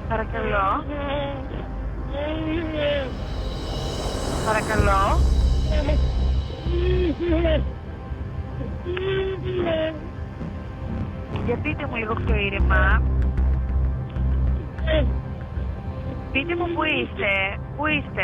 Παρακαλώ. Παρακαλώ. Για πείτε μου λίγο πιο ήρεμα. Πείτε μου πού είστε. Πού είστε.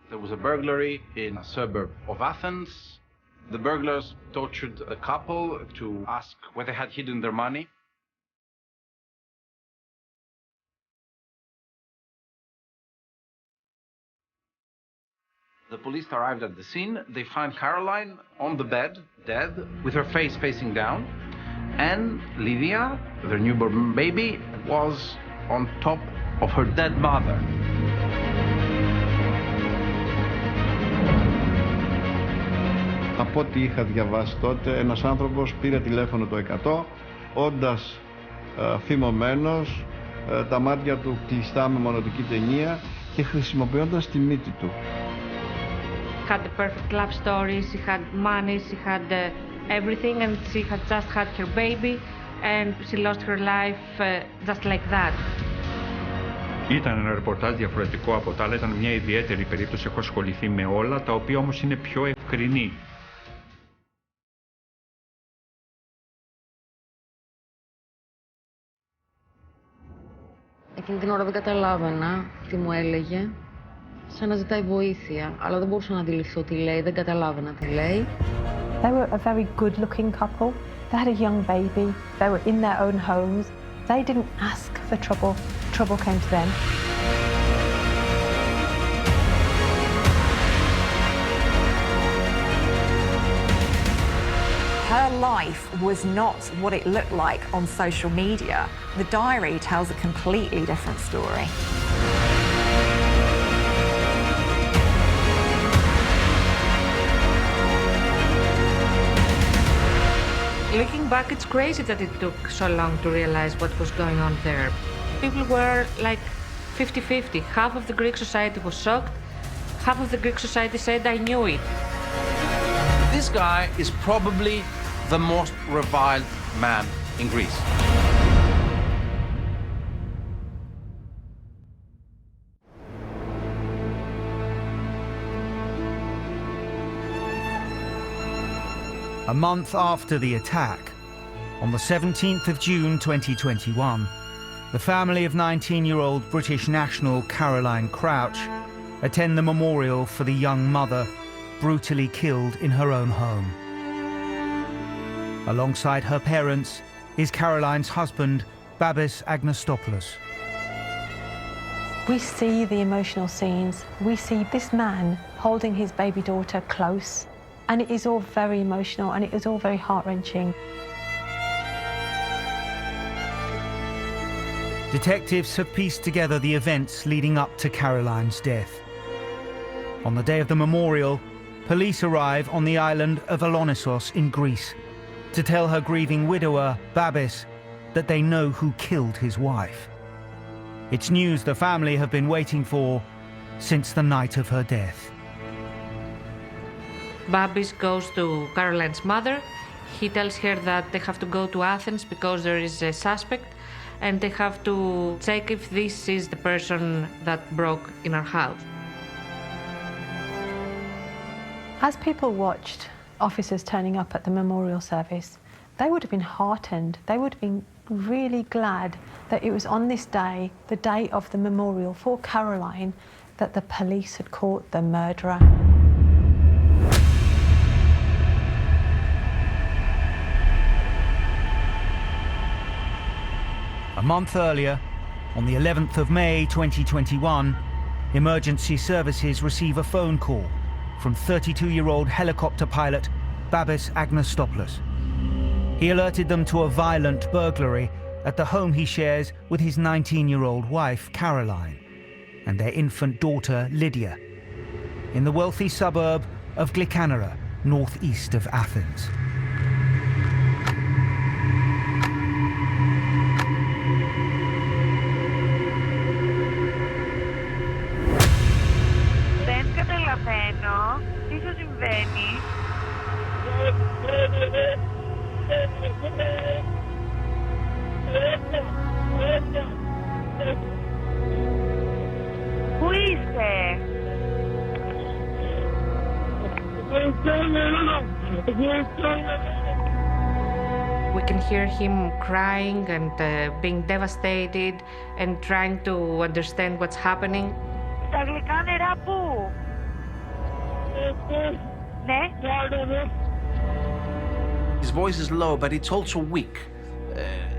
There was a burglary in a suburb of Athens. The burglars tortured a couple to ask where they had hidden their money. The police arrived at the scene. They find Caroline on the bed, dead, with her face facing down. And Lydia, their newborn baby, was on top of her dead mother. Από ό,τι είχα διαβάσει τότε, ένας άνθρωπος πήρε τηλέφωνο το 100, όντας φημωμένος, τα μάτια του κλειστά με μονοτική ταινία και χρησιμοποιώντας τη μύτη του. Had the perfect love story, she had money, she had everything, and she had just had her baby and she lost her life just like that. Ήταν ένα ρεπορτάζ διαφορετικό από τα άλλα, ήταν μια ιδιαίτερη περίπτωση, έχω ασχοληθεί με όλα, τα οποία όμως είναι πιο ευκρινή. Εκείνη την ώρα δεν καταλάβαινα τι μου έλεγε, σαν να ζητάει βοήθεια, αλλά δεν μπορούσα να αντιληφθώ τι λέει, δεν καταλάβαινα τι λέει. They were a very good-looking couple. They had a young baby. They were in their own homes. They didn't ask for trouble. Trouble came to them. Her life was not what it looked like on social media. The diary tells a completely different story. Looking back, it's crazy that it took so long to realize what was going on there. People were like 50-50. Half of the Greek society was shocked. Half of the Greek society said, I knew it. This guy is probably the most reviled man in Greece. A month after the attack, on the 17th of June 2021, the family of 19-year-old British national Caroline Crouch attend the memorial for the young mother brutally killed in her own home. Alongside her parents is Caroline's husband, Babis Agnostopoulos. We see the emotional scenes. We see this man holding his baby daughter close, and it is all very emotional and it is all very heart-wrenching. Detectives have pieced together the events leading up to Caroline's death. On the day of the memorial, police arrive on the island of Alonissos in Greece to tell her grieving widower, Babis, that they know who killed his wife. It's news the family have been waiting for since the night of her death. Babis goes to Caroline's mother. He tells her that they have to go to Athens because there is a suspect and they have to check if this is the person that broke in our house. As people watched officers turning up at the memorial service, they would have been heartened. They would have been really glad that it was on this day, the day of the memorial for Caroline, that the police had caught the murderer. A month earlier, on the 11th of May 2021, emergency services receive a phone call from 32-year-old helicopter pilot Babis Agnostopoulos. He alerted them to a violent burglary at the home he shares with his 19-year-old wife, Caroline, and their infant daughter, Lydia, in the wealthy suburb of Glikanera northeast of Athens. Δεν καταλαβαίνω τι σου συμβαίνει. Πού είστε? We can hear him crying and being devastated and trying to understand what's happening. Τα γλυκά νερά πού? Ναι. His voice is low, but it's also weak.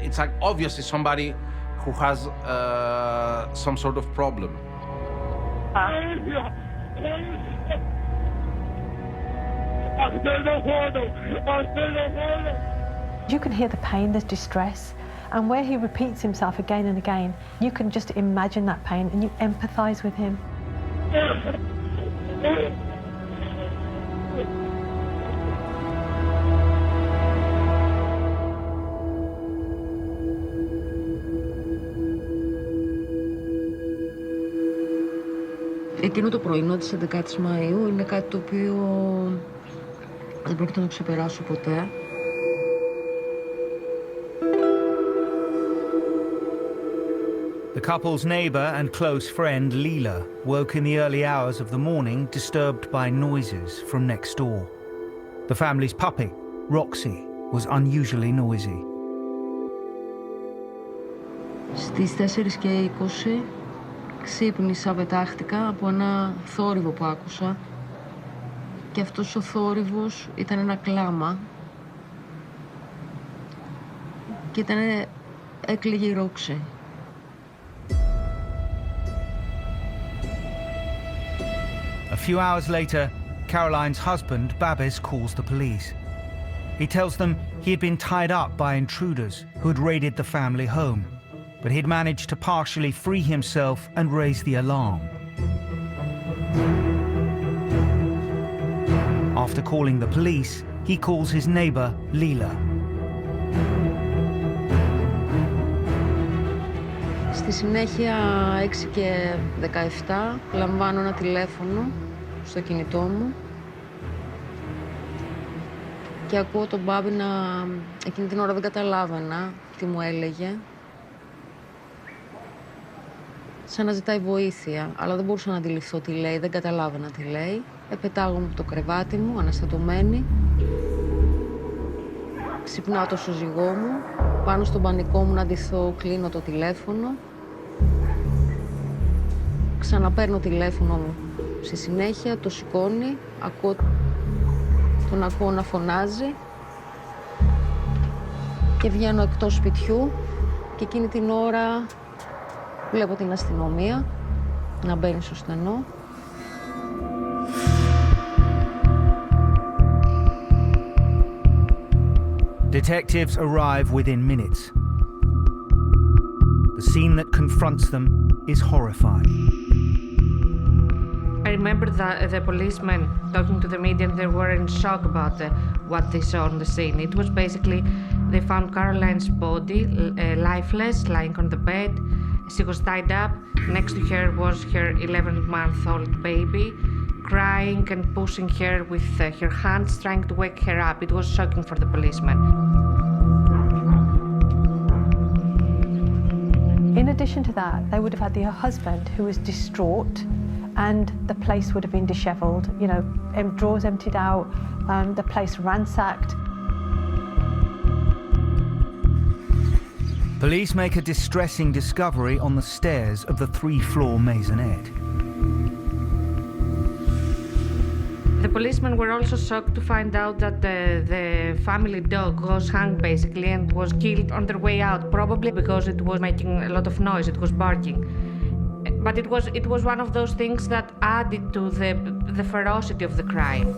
It's like obviously somebody who has some sort of problem. You can hear the pain, the distress, and where he repeats himself again and again, you can just imagine that pain and you empathize with him. Εκείνο το πρωινό της 11ης Μαΐου είναι κάτι το οποίο δεν πρόκειται να ξεπεράσω ποτέ. The couple's neighbour and close friend, Leela, woke in the early hours of the morning disturbed by noises from next door. The family's puppy, Roxy, was unusually noisy. Στις 4:20 ξύπνησα, πετάχτηκα από ένα θόρυβο που άκουσα και αυτός ο θόρυβος ήταν ένα κλάμα και έκλαιγε η Ρόξη. A few hours later, Caroline's husband, Babis, calls the police. He tells them he had been tied up by intruders who had raided the family home, but he'd managed to partially free himself and raise the alarm. After calling the police, he calls his neighbour, Leela. Στη συνέχεια, 6:17, λαμβάνω ένα τηλέφωνο στο κινητό μου και ακούω τον Μπάμπη να... Εκείνη την ώρα δεν καταλάβαινα τι μου έλεγε. Σαν να ζητάει βοήθεια, αλλά δεν μπορούσα να αντιληφθώ τι λέει, δεν καταλάβαινα τι λέει. Πετάγομαι από το κρεβάτι μου, αναστατωμένη. Ξυπνάω το σύζυγό μου, πάνω στον πανικό μου να ντυθώ, κλείνω το τηλέφωνο. Ξαναπαίρνω τηλέφωνο μου. Στη συνέχεια το σηκώνει, τον ακούω να φωνάζει και βγαίνω εκτός σπιτιού και εκείνη την ώρα βλέπω την αστυνομία να μπαίνει στο στενό. Detectives arrive within minutes. The scene that confronts them is horrifying. I remember that the policemen talking to the media, and they were in shock about what they saw on the scene. It was basically, they found Caroline's body lifeless, lying on the bed. She was tied up. Next to her was her 11-month-old baby, crying and pushing her with her hands, trying to wake her up. It was shocking for the policemen. In addition to that, they would have had their husband who was distraught, and the place would have been dishevelled, you know, drawers emptied out, the place ransacked. Police make a distressing discovery on the stairs of the 3-floor maisonette. The policemen were also shocked to find out that the family dog was hung basically and was killed on their way out, probably because it was making a lot of noise, it was barking. But it was one of those things that added to the ferocity of the crime.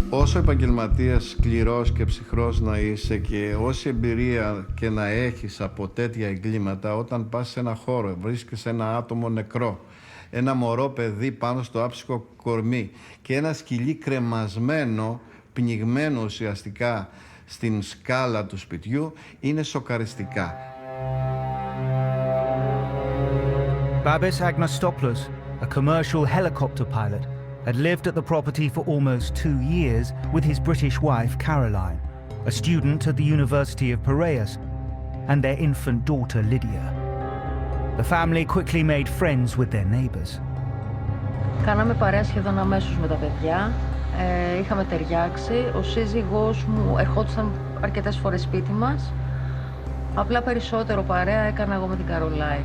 Όσο επαγγελματίας σκληρός και ψυχρός να είσαι και όση εμπειρία και να έχεις από τέτοια εγκλήματα, όταν πας σε ένα χώρο, βρίσκεις ένα άτομο νεκρό ένα μωρό παιδί πάνω στο άψυχο κορμί και ένα σκυλί κρεμασμένο, πνιγμένο ουσιαστικά στην σκάλα του σπιτιού, είναι σοκαριστικά. Babis Agnostopoulos, a commercial helicopter pilot, had lived at the property for almost 2 years with his British wife Caroline, a student at the University of Piraeus, and their infant daughter Lydia. The family quickly made friends with their neighbors. Κάναμε παρέα σχεδόν αμέσως με τα παιδιά. Είχαμε ταιριάξει. Ο σύζυγός μου ερχόντουσαν αρκετές φορές σπίτι μας. Απλά περισσότερο παρέα έκανα εγώ με την Καρολάιν.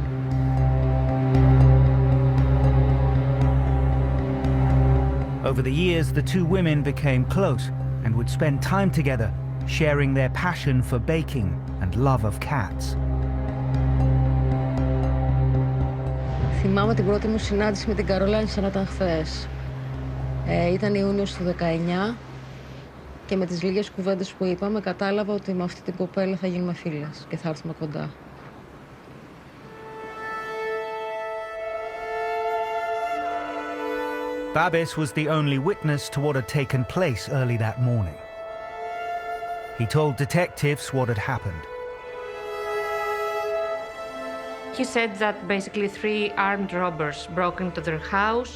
Over the years, the two women became close and would spend time together, sharing their passion for baking and love of cats. Θυμάμαι την πρώτη μου συνάντηση με την Καρολάιν σαν να ήταν χθες. Ήταν Ιούνιος του 19 και με τις λίγες κουβέντες που είπαμε κατάλαβα ότι με αυτή την κοπέλα θα γίνουμε φίλες και θα έρθουμε κοντά. Babis was the only witness to what had taken place early that morning. He told detectives what had happened. He said that basically 3 armed robbers broke into their house.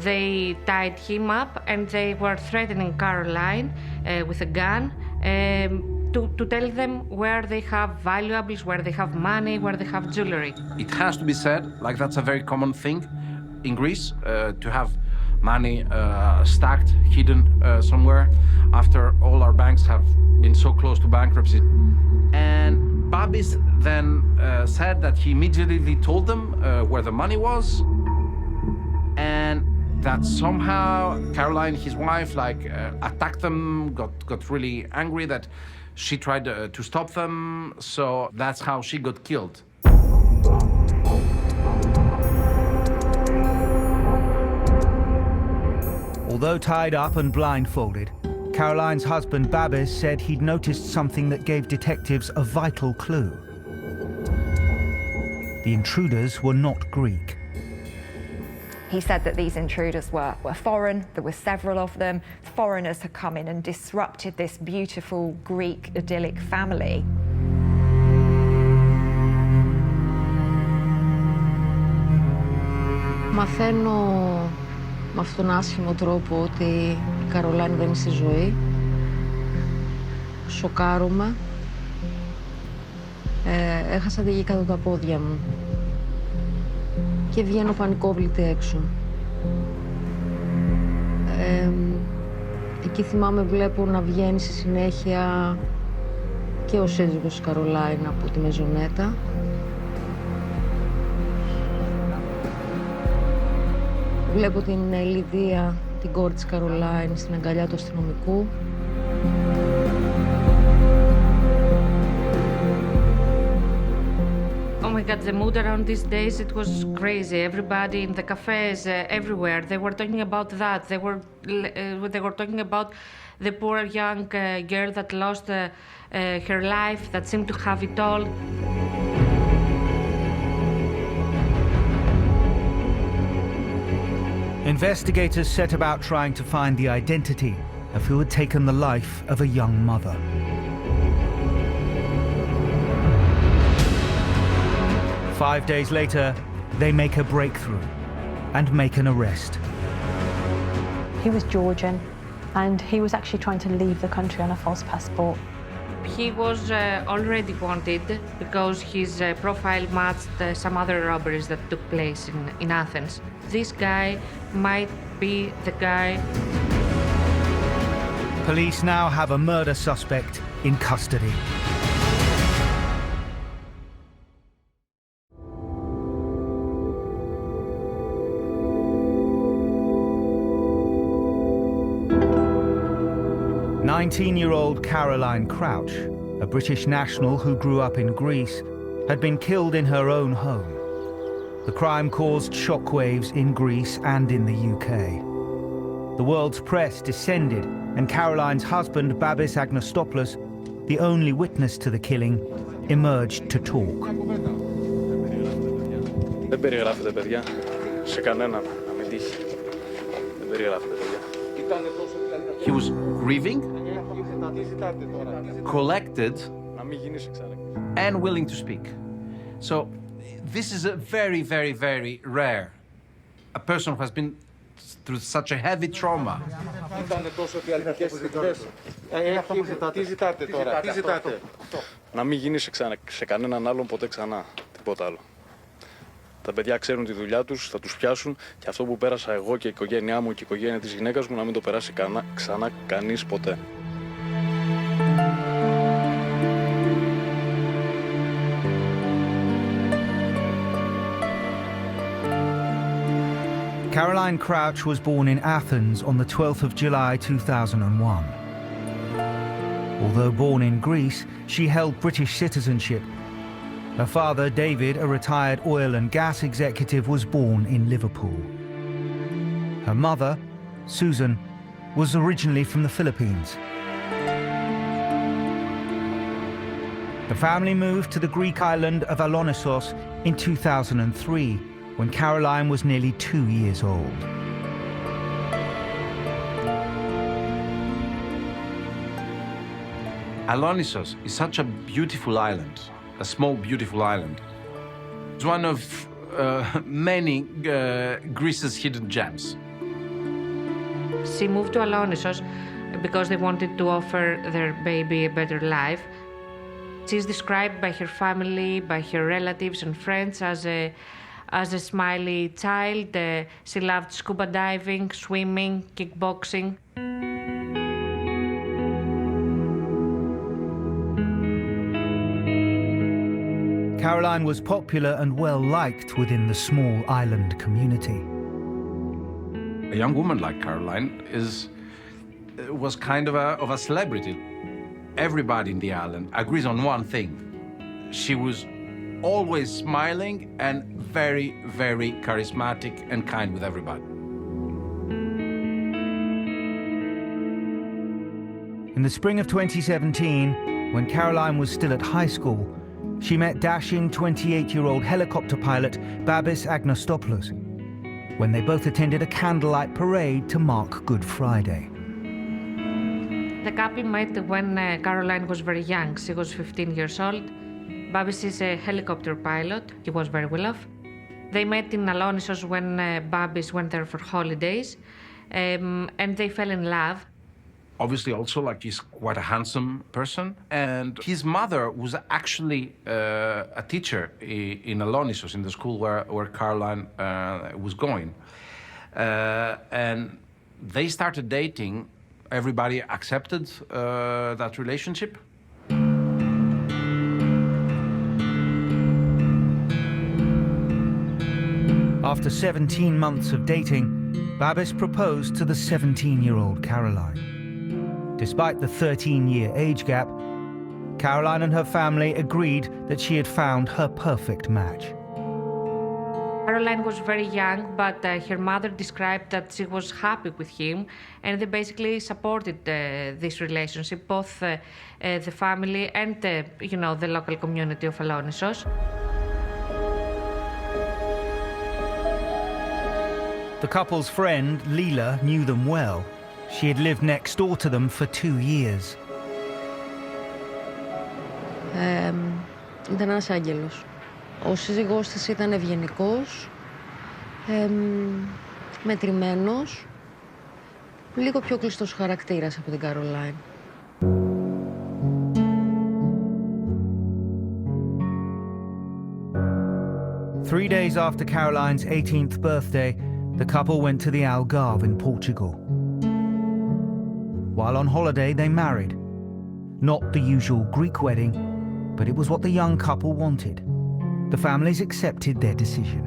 They tied him up and they were threatening Caroline with a gun to tell them where they have valuables, where they have money, where they have jewelry. It has to be said, like that's a very common thing in Greece, to have money stacked, hidden somewhere, after all our banks have been so close to bankruptcy. And Babis then said that he immediately told them where the money was, and that somehow Caroline, his wife, attacked them, got really angry, that she tried to stop them, so that's how she got killed. Although tied up and blindfolded, Caroline's husband Babis said he'd noticed something that gave detectives a vital clue. The intruders were not Greek. He said that these intruders were foreign. There were several of them. Foreigners had come in and disrupted this beautiful Greek idyllic family. Μαθαίνω με αυτόν τον άσχημο τρόπο ότι η Καρολάιν δεν είναι στη ζωή. Σοκάρομαι. Έχασα τη γη κάτω τα πόδια μου. Και βγαίνω πανικόβλητη έξω. Εκεί θυμάμαι βλέπω να βγαίνει στη συνέχεια και ο σύζυγος της Καρολάιν από τη μεζονέτα. Βλέπω την Λιδία, την κόρη της Καρολάιν, στην αγκαλιά του αστυνομικού. Oh my God, the mood around these days, it was crazy. Everybody in the cafes, everywhere, they were talking about that. They were talking about the poor young girl that lost her life, that seemed to have it all. Investigators set about trying to find the identity of who had taken the life of a young mother. Five days later, they make a breakthrough and make an arrest. He was Georgian and he was actually trying to leave the country on a false passport. He was already wanted because his profile matched some other robberies that took place in Athens. This guy might be the guy. Police now have a murder suspect in custody. "19-year-old Caroline Crouch, a British national who grew up in Greece, had been killed in her own home. The crime caused shockwaves in Greece and in the UK. The world's press descended, and Caroline's husband, Babis Agnostopoulos, the only witness to the killing, emerged to talk. Δεν περιγράφετε, παιδιά. σε κανέναν, να μην τύχει. Δεν περιγράφεται, παιδιά. He was grieving, collected, Να μην γίνεις ξανά. and willing to speak. So this is a very, very, very rare. A person who has been through such a heavy trauma. Να μην γίνεις σε κανέναν άλλον ποτέ ξανά. Τίποτα άλλο. Τα παιδιά ξέρουν τη δουλειά τους, θα τους πιάσουν και αυτό που πέρασα εγώ και η οικογένειά μου και η οικογένεια της γυναίκας μου να μην το περάσει ξανά κανείς ποτέ. Caroline Crouch was born in Athens on the 12th of July 2001. Although born in Greece, she held British citizenship. Her father, David, a retired oil and gas executive, was born in Liverpool. Her mother, Susan, was originally from the Philippines. The family moved to the Greek island of Alonissos in 2003, when Caroline was nearly 2 years old. Alonissos is such a beautiful island, a small, beautiful island. It's one of many Greece's hidden gems. She moved to Alonissos because they wanted to offer their baby a better life. She's described by her family, by her relatives and friends as a smiley child. She loved scuba diving, swimming, kickboxing. Caroline was popular and well-liked within the small island community. A young woman like Caroline was kind of a celebrity. Everybody in the island agrees on one thing. She was always smiling and very, very charismatic and kind with everybody. In the spring of 2017, when Caroline was still at high school, she met dashing 28-year-old helicopter pilot Babis Agnostopoulos when they both attended a candlelight parade to mark Good Friday. The couple met when Caroline was very young. She was 15 years old. Babis is a helicopter pilot. He was very well off. They met in Alonissos when Babis went there for holidays, and they fell in love. Obviously, also, like, he's quite a handsome person. And his mother was actually a teacher in Alonissos, in the school where Caroline was going. And they started dating. Everybody accepted that relationship. After 17 months of dating, Babis proposed to the 17-year-old Caroline. Despite the 13-year age gap, Caroline and her family agreed that she had found her perfect match. Caroline was very young, but her mother described that she was happy with him, and they basically supported this relationship, both the family and the local community of Alonissos. The couple's friend, Lila, knew them well. She had lived next door to them for 2 years. Ήταν ένας άγγελος. Ο σύζυγός της ήταν ευγενικός, μετρημένος, λίγο πιο κλειστός χαρακτήρας από την Καρολάιν. Three days after Caroline's 18th birthday, the couple went to the Algarve in Portugal. While on holiday, they married. Not the usual Greek wedding, but it was what the young couple wanted. The families accepted their decision.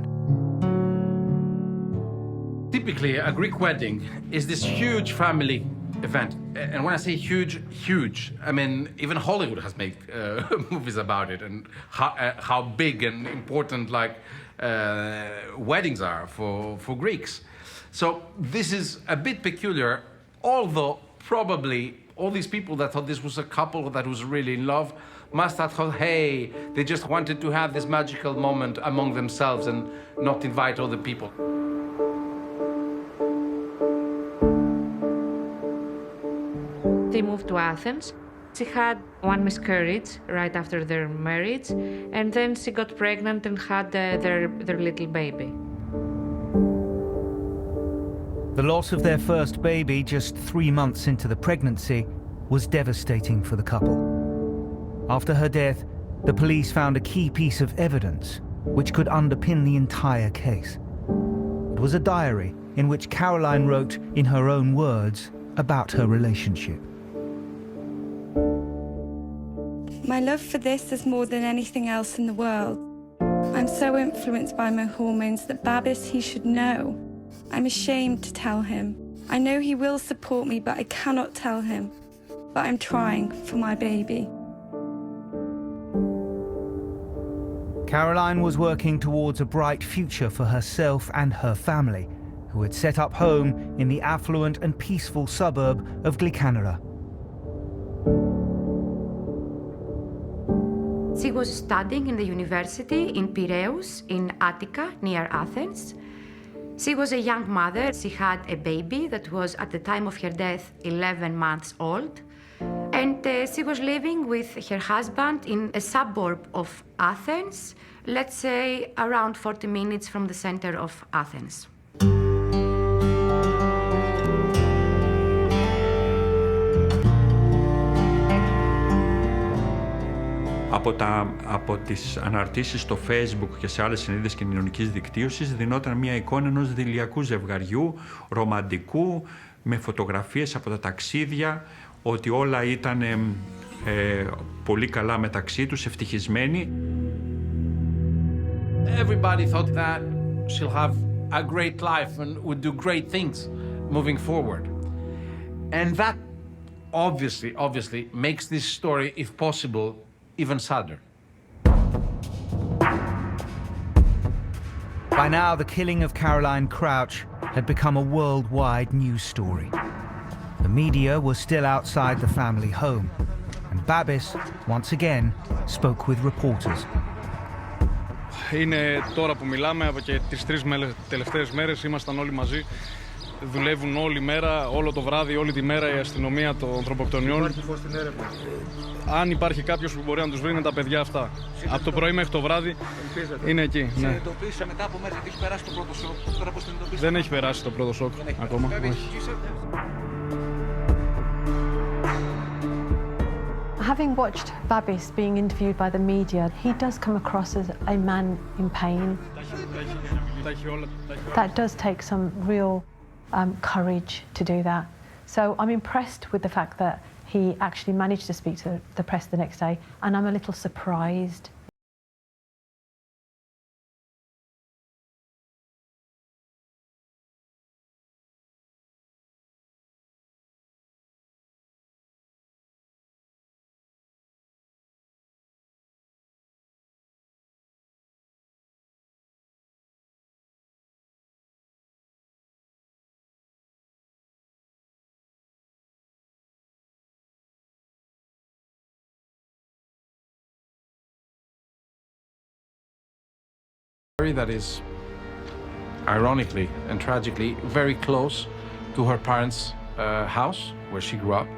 Typically, a Greek wedding is this huge family event. And when I say huge, huge, I mean, even Hollywood has made movies about it and how big and important, like, weddings are for Greeks. So this is a bit peculiar, although probably all these people that thought this was a couple that was really in love must have thought, hey, they just wanted to have this magical moment among themselves and not invite other people. They moved to Athens. She had one miscarriage right after their marriage, and then she got pregnant and had their little baby. The loss of their first baby just 3 months into the pregnancy was devastating for the couple. After her death, the police found a key piece of evidence which could underpin the entire case. It was a diary in which Caroline wrote in her own words about her relationship. My love for this is more than anything else in the world. I'm so influenced by my hormones that Babis, he should know. I'm ashamed to tell him. I know he will support me, but I cannot tell him. But I'm trying for my baby. Caroline was working towards a bright future for herself and her family, who had set up home in the affluent and peaceful suburb of Glykanera. She was studying in the university in Piraeus, in Attica, near Athens. She was a young mother. She had a baby that was, at the time of her death, 11 months old. And she was living with her husband in a suburb of Athens, let's say around 40 minutes from the center of Athens. Από τις αναρτήσεις στο Facebook και σε άλλες σελίδες κοινωνικής δικτύωσης δινόταν μια εικόνα ενός δειλιακού ζευγαριού, ρομαντικού, με φωτογραφίες από τα ταξίδια, ότι όλα ήταν πολύ καλά μεταξύ τους, ευτυχισμένοι. Everybody thought that she'll have a great life and would do great things moving forward. And that obviously makes this story, if possible, even sadder. By now, the killing of Caroline Crouch had become a worldwide news story. The media was still outside the family home, and Babis, once again, spoke with reporters. Είναι τώρα που μιλάμε, και τις 3 τελευταίες μέρες ήμασταν όλοι μαζί. Δουλεύουν όλη μέρα, όλο το βράδυ, όλη τη μέρα η αστυνομία των ανθρωποκτονιών. Υπάρχει φως στην έρευνα. Αν υπάρχει κάποιος που μπορεί να τους βρει, είναι τα παιδιά αυτά. Από το πρωί μέχρι το βράδυ είναι εκεί. Συνειδητοποίησε μετά από μέσα, έχει περάσει το πρώτο σοκ. Τώρα πώς συνειδητοποίησε? Δεν έχει περάσει το πρώτο σοκ ακόμα. Having watched Babis being interviewed by the media, he does come across as a man in pain. That does take some real courage to do that. So I'm impressed with the fact that he actually managed to speak to the press the next day, and I'm a little surprised. That is, ironically and tragically, very close to her parents' house where she grew up.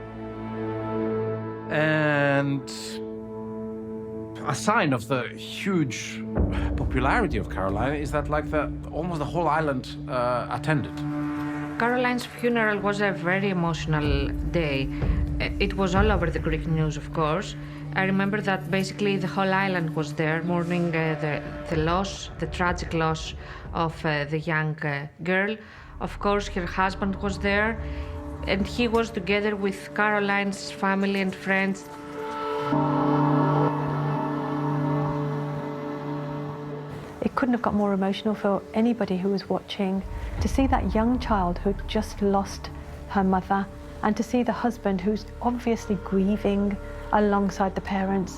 And a sign of the huge popularity of Caroline is that almost the whole island attended. Caroline's funeral was a very emotional day. It was all over the Greek news, of course. I remember that basically the whole island was there mourning the loss, the tragic loss of the young girl. Of course, her husband was there, and he was together with Caroline's family and friends. It couldn't have got more emotional for anybody who was watching. To see that young child who'd just lost her mother, and to see the husband who's obviously grieving alongside the parents.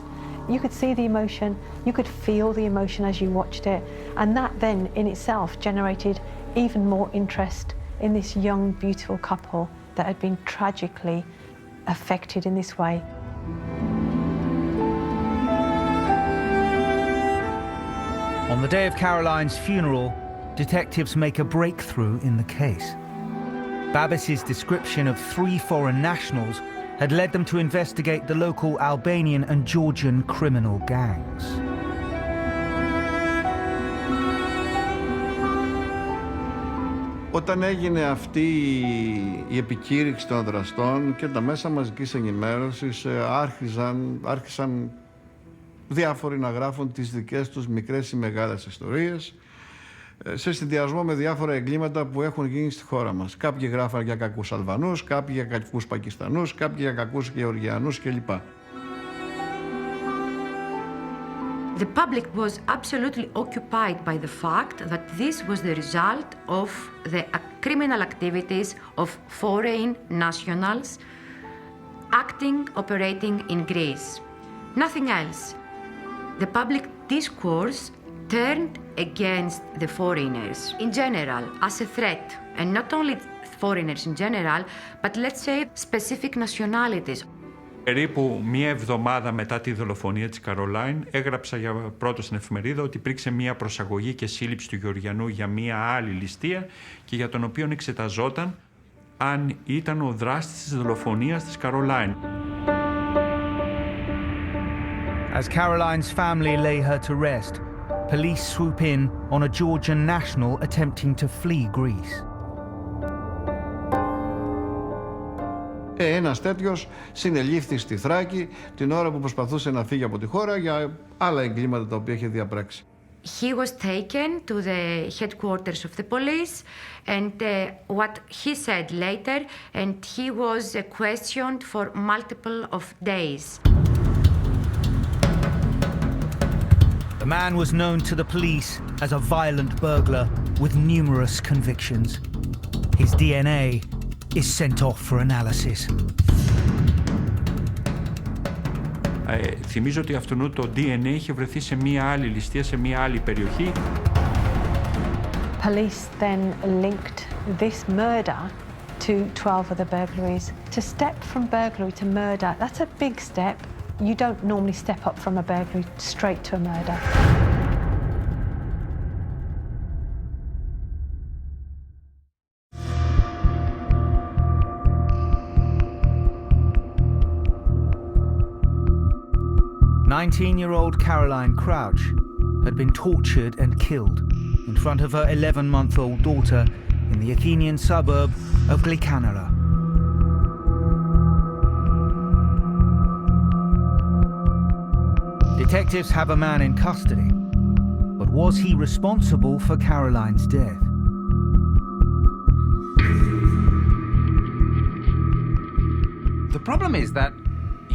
You could see the emotion, you could feel the emotion as you watched it, and that then in itself generated even more interest in this young, beautiful couple that had been tragically affected in this way. On the day of Caroline's funeral, detectives make a breakthrough in the case. Babis's description of 3 foreign nationals had led them to investigate the local Albanian and Georgian criminal gangs. Όταν έγινε αυτή η επικήρυξη των δραστών και τα μέσα μαζικής ενημέρωσης άρχισαν διάφοροι να γράφουν τις δικές τους μικρές ή μεγάλες ιστορίες σε συνδυασμό με διάφορα εγκλήματα που έχουν γίνει στη χώρα μας. Κάποιοι γράφαν για κακούς Αλβανούς, κάποιοι για κακούς Πακιστανούς, κάποιοι για κακούς Γεωργιανούς κλπ. The public was absolutely occupied by the fact that this was the result of the criminal activities of foreign nationals operating in Greece. Nothing else. The public discourse turned against the foreigners in general as a threat, and not only foreigners in general, but let's say specific nationalities. Περίπου μία εβδομάδα μετά τη δολοφονία της Καρολάιν, έγραψα για πρώτο στην εφημερίδα ότι υπήρξε μία προσαγωγή και σύλληψη του Γεωργιανού για μία άλλη ληστεία και για τον οποίο εξεταζόταν αν ήταν ο δράστης της δολοφονίας της Καρολάιν. As Caroline's family lay her to rest, police swoop in on a Georgian national attempting to flee Greece. Ένας τέτοιος συνελήφθη στη Θράκη την ώρα που προσπαθούσε να φύγει από τη χώρα για άλλα εγκλήματα τα οποία είχε διαπράξει. He was taken to the headquarters of the police, and what he said later, and he was questioned for multiple of days. The man was known to the police as a violent burglar with numerous convictions. His DNA is sent off for analysis. Θυμίζω ότι αυτού το DNA είχε βρεθεί σε μία άλλη ληστεία, σε μία άλλη περιοχή. Police then linked this murder to 12 other burglaries. To step from burglary to murder, that's a big step. You don't normally step up from a burglary straight to a murder. Nineteen-year-old Caroline Crouch had been tortured and killed in front of her 11-month-old daughter in the Athenian suburb of Glikanara. Detectives have a man in custody, but was he responsible for Caroline's death? The problem is that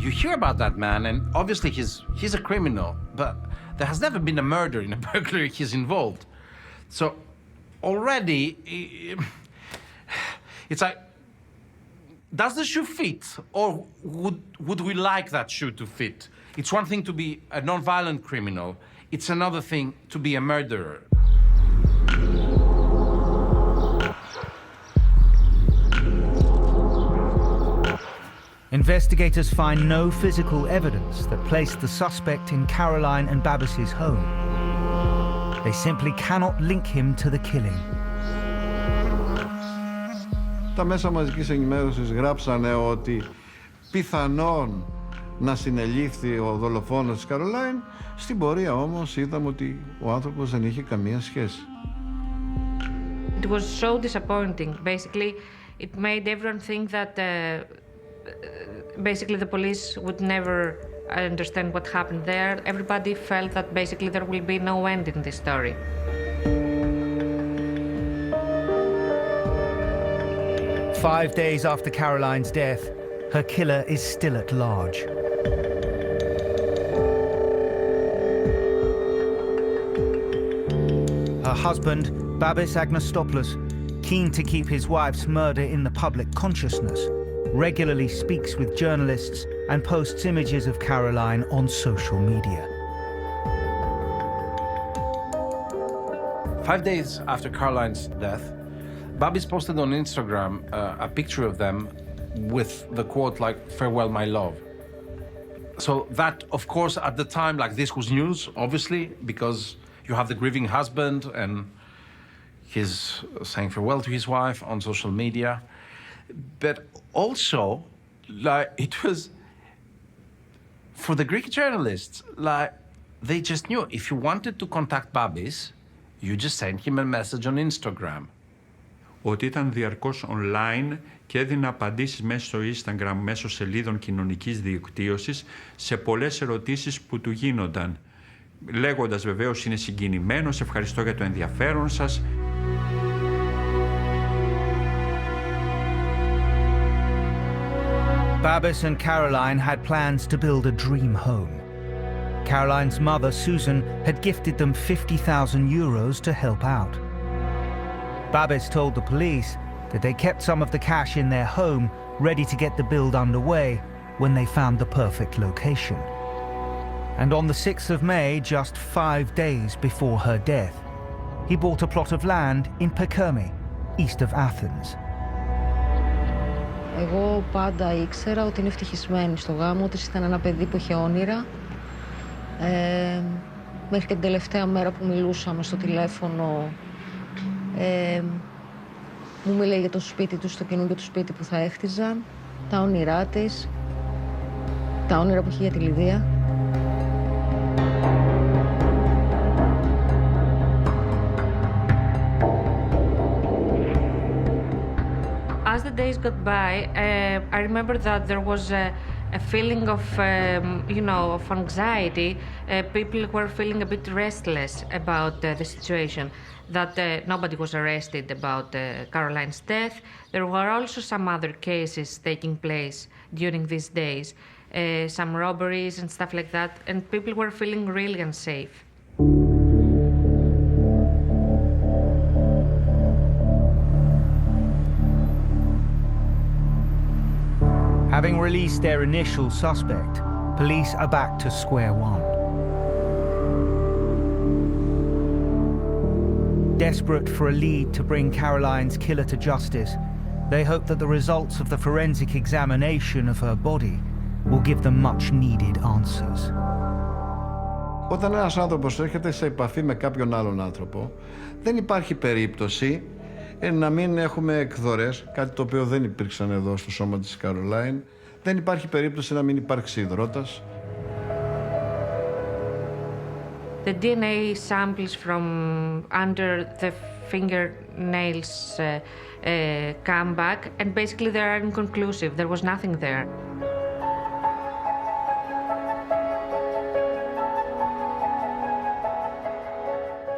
you hear about that man, and obviously he's a criminal, but there has never been a murder in a burglary he's involved. So already, it's like, does the shoe fit, or would we like that shoe to fit? It's one thing to be a non-violent criminal. It's another thing to be a murderer. Investigators find no physical evidence that placed the suspect in Caroline and Babis's home. They simply cannot link him to the killing. Τα μέσα μαζικής ενημέρωσης γράψανε ότι πιθανόν να συνελήφθη ο δολοφόνος της Καρολάιν. Στην πορεία όμως είδαμε ότι ο άνθρωπος δεν είχε καμία σχέση. It was so disappointing. Basically, it made everyone think that basically the police would never understand what happened there. Everybody felt that basically there will be no end in this story. Five days after Caroline's death, her killer is still at large. Her husband, Babis Agnostopoulos, keen to keep his wife's murder in the public consciousness, regularly speaks with journalists and posts images of Caroline on social media. 5 days after Caroline's death, Babis posted on Instagram a picture of them with the quote like, "Farewell, my love." So that, of course, at the time, like, this was news, obviously, because you have the grieving husband and he's saying farewell to his wife on social media. But also, Like, it was... For the Greek journalists, like, they just knew. If you wanted to contact Babis, you just sent him a message on Instagram. Ότι ήταν διαρκώς online και έδινε απαντήσεις μέσω στο Instagram, μέσω σελίδων κοινωνικής δικτύωσης, σε πολλές ερωτήσεις που του γίνονταν. Λέγοντας βεβαίως είναι συγκινημένος, ευχαριστώ για το ενδιαφέρον σας. Babis and Caroline had plans to build a dream home. Caroline's mother, Susan, had gifted them €50,000 to help out. Babis told the police that they kept some of the cash in their home ready to get the build underway when they found the perfect location. And on the 6th of May, just 5 days before her death, he bought a plot of land in Perkermi, east of Athens. Εγώ πάντα ήξερα ότι είναι ευτυχισμένη στο γάμο της, ήταν ένα παιδί που είχε όνειρα. Μέχρι και την τελευταία μέρα που μιλούσαμε στο τηλέφωνο, μου μίλαγε για το σπίτι του, το καινούργιο του σπίτι που θα έχτιζαν, τα όνειρά της, τα όνειρα που είχε για τη Λιδία. As the days got by, I remember that there was a feeling of, of anxiety. People were feeling a bit restless about the situation, that nobody was arrested about Caroline's death. There were also some other cases taking place during these days, some robberies and stuff like that, and people were feeling really unsafe. Having released their initial suspect, police are back to square one. Desperate for a lead to bring Caroline's killer to justice, they hope that the results of the forensic examination of her body will give them much-needed answers. Όταν ένας άνθρωπος έρχεται σε επαφή με κάποιον άλλον άνθρωπο, δεν υπάρχει περίπτωση να μην έχουμε εκδορές, κάτι το οποίο δεν υπήρξαν εδώ στο σώμα της Caroline. Δεν υπάρχει περίπτωση να μην υπάρξει υδρότας. The DNA samples from under the fingernails come back, and basically they are inconclusive. There was nothing there.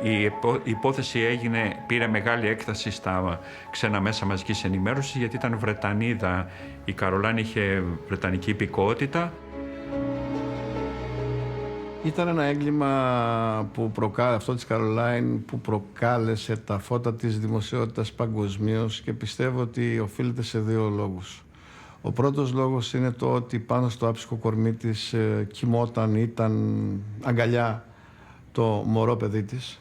Η υπόθεση πήρε μεγάλη έκταση στα ξένα μέσα μαζικής ενημέρωσης, γιατί ήταν Βρετανίδα. Η Καρολάιν είχε βρετανική υπηκότητα. Ήταν ένα έγκλημα αυτό της Καρολάιν που προκάλεσε τα φώτα της δημοσιότητας παγκοσμίως, και πιστεύω ότι οφείλεται σε δύο λόγους. Ο πρώτος λόγος είναι το ότι πάνω στο άψυχο κορμί της ήταν αγκαλιά το μωρό παιδί της.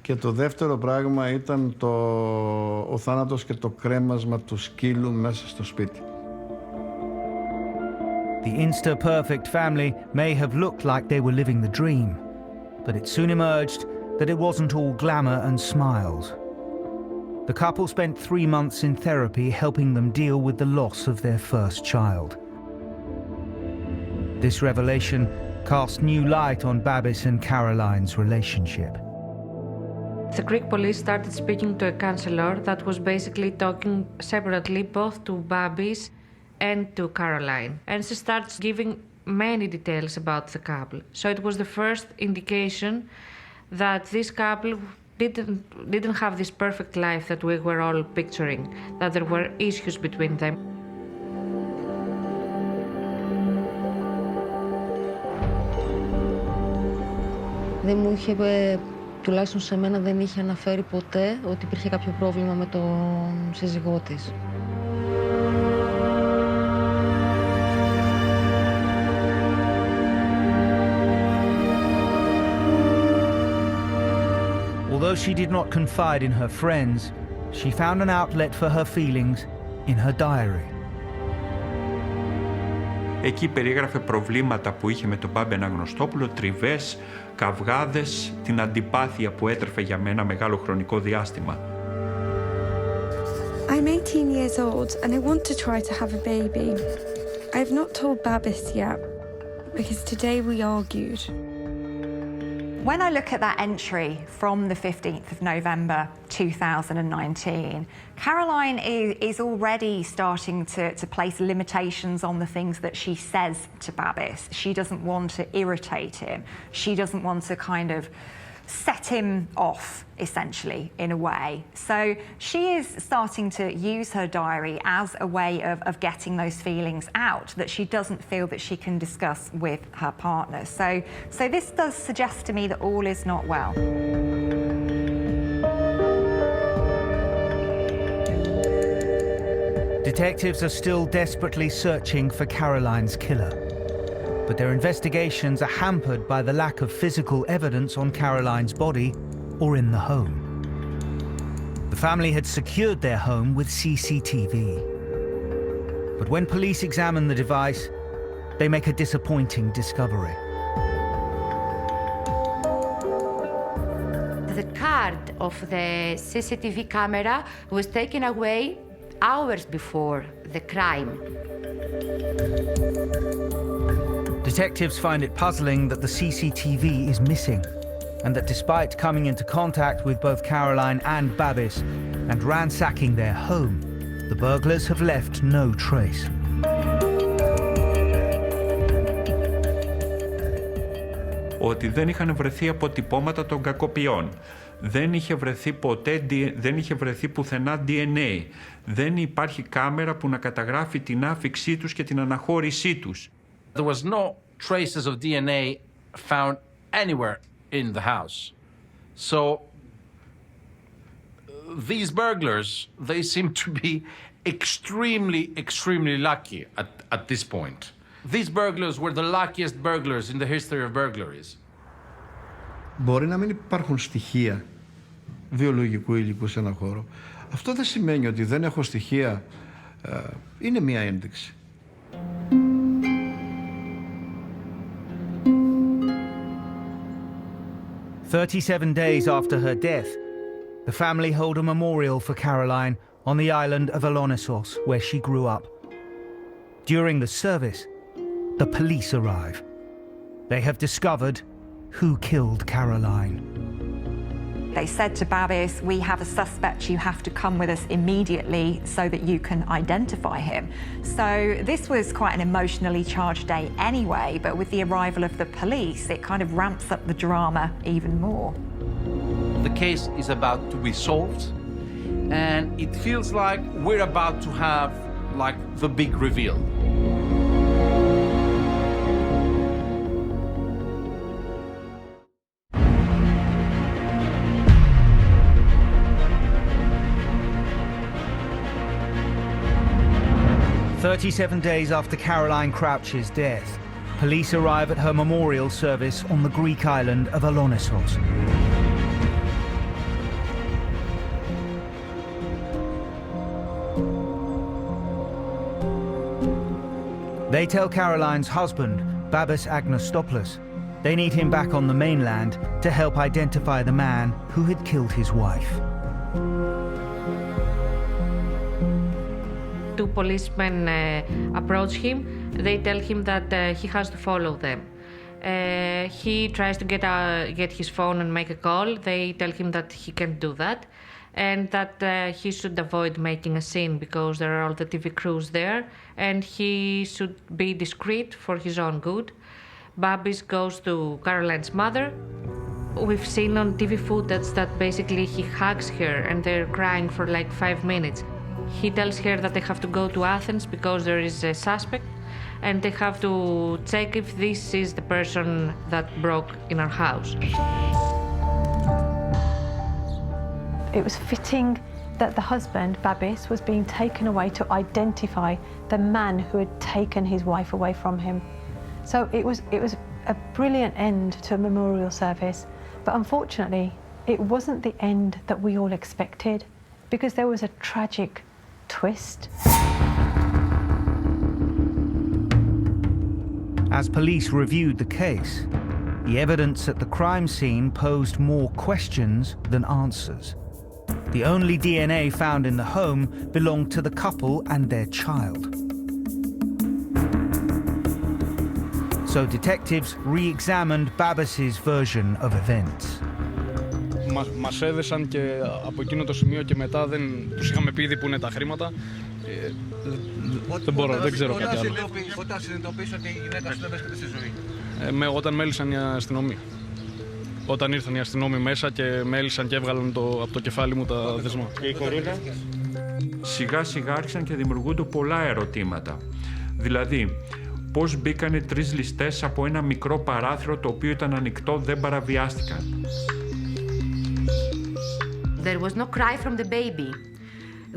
Και το δεύτερο πράγμα ήταν ο θάνατος και το κρέμασμα του σκύλου μέσα στο σπίτι. The Insta-perfect family may have looked like they were living the dream, but it soon emerged that it wasn't all glamour and smiles. The couple spent 3 months in therapy helping them deal with the loss of their first child. This revelation cast new light on Babis and Caroline's relationship. The Greek police started speaking to a counselor that was basically talking separately both to Babis and to Caroline. And she starts giving many details about the couple. So it was the first indication that this couple didn't have this perfect life that we were all picturing, that there were issues between them. Δεν μου είχε, τουλάχιστον σε μένα δεν είχε αναφέρει ποτέ ότι υπήρχε κάποιο πρόβλημα με τον σύζυγό της. Although she did not confide in her friends, she found an outlet for her feelings in her diary. Εκεί περίγραφε προβλήματα που είχε με τον Μπάμπη Αναγνωστόπουλο, τριβές, καυγάδες, την αντιπάθεια που έτρεφε για ένα μεγάλο χρονικό διάστημα. I'm 18 18 years old and I want to try to have a baby. I have not told Babis yet, because today we argued. When I look at that entry from the 15th of November 2019, Caroline is already starting to place limitations on the things that she says to Babis. She doesn't want to irritate him. She doesn't want to kind of set him off, essentially, in a way. So she is starting to use her diary as a way of getting those feelings out that she doesn't feel that she can discuss with her partner. So this does suggest to me that all is not well. Detectives are still desperately searching for Caroline's killer. But their investigations are hampered by the lack of physical evidence on Caroline's body or in the home. The family had secured their home with CCTV. But when police examine the device, they make a disappointing discovery. The card of the CCTV camera was taken away hours before the crime. Detectives find it puzzling that the CCTV is missing, and that despite coming into contact with both Caroline and Babis and ransacking their home, the burglars have left no trace. Ότι δεν είχαν βρεθεί αποτυπώματα των κακοποιών. Δεν είχε βρεθεί πουθενά DNA. Δεν υπάρχει κάμερα που να καταγράφει την άφιξή τους και την αναχώρησή τους. There was no traces of DNA found anywhere in the house. So these burglars, they seem to be extremely lucky at this point. These burglars were the luckiest burglars in the history of burglaries. Μπορεί να μην υπάρχουν στοιχεία βιολογικού υλικού σε ένα χώρο. Αυτό δεν σημαίνει ότι δεν έχω στοιχεία. Είναι μια ένδειξη. "37 days after her death, the family hold a memorial for Caroline on the island of Eluded, where she grew up. During the service, the police arrive. They have discovered who killed Caroline. They said to Babis, "We have a suspect, you have to come with us immediately so that you can identify him." So this was quite an emotionally charged day anyway, but with the arrival of the police, it kind of ramps up the drama even more. The case is about to be solved, and it feels like we're about to have like the big reveal. 37 days after Caroline Crouch's death, police arrive at her memorial service on the Greek island of Eluded. They tell Caroline's husband, Babis Agnostopoulos, they need him back on the mainland to help identify the man who had killed his wife. Two policemen approach him. They tell him that he has to follow them. He tries to get his phone and make a call. They tell him that he can't do that, and that he should avoid making a scene because there are all the TV crews there, and he should be discreet for his own good. Babis goes to Caroline's mother. We've seen on TV footage that basically he hugs her and they're crying for like 5 minutes. He tells her that they have to go to Athens because there is a suspect and they have to check if this is the person that broke in our house. It was fitting that the husband, Babis, was being taken away to identify the man who had taken his wife away from him. So it was a brilliant end to a memorial service, but unfortunately, it wasn't the end that we all expected because there was a tragic twist. As police reviewed the case, the evidence at the crime scene posed more questions than answers. The only DNA found in the home belonged to the couple and their child. So detectives re-examined Babis's version of events. Μας έδεσαν και από εκείνο το σημείο και μετά δεν τους είχαμε πει ήδη που είναι τα χρήματα. Δεν ξέρω κάτι άλλο. Όταν συνειδητοποίησε ότι η γυναίκα σου δεν βρίσκεται στη ζωή. Όταν μέλησαν η αστυνομία. Όταν ήρθαν οι αστυνόμοι μέσα και μέλησαν και έβγαλαν από το κεφάλι μου τα δεσμά. Και η κορίνα. Σιγά σιγά άρχισαν και δημιουργούνται πολλά ερωτήματα. Δηλαδή, πώς μπήκανε 3 ληστές από ένα μικρό παράθυρο το οποίο ήταν ανοιχτό, δεν παραβιάστηκαν. There was no cry from the baby,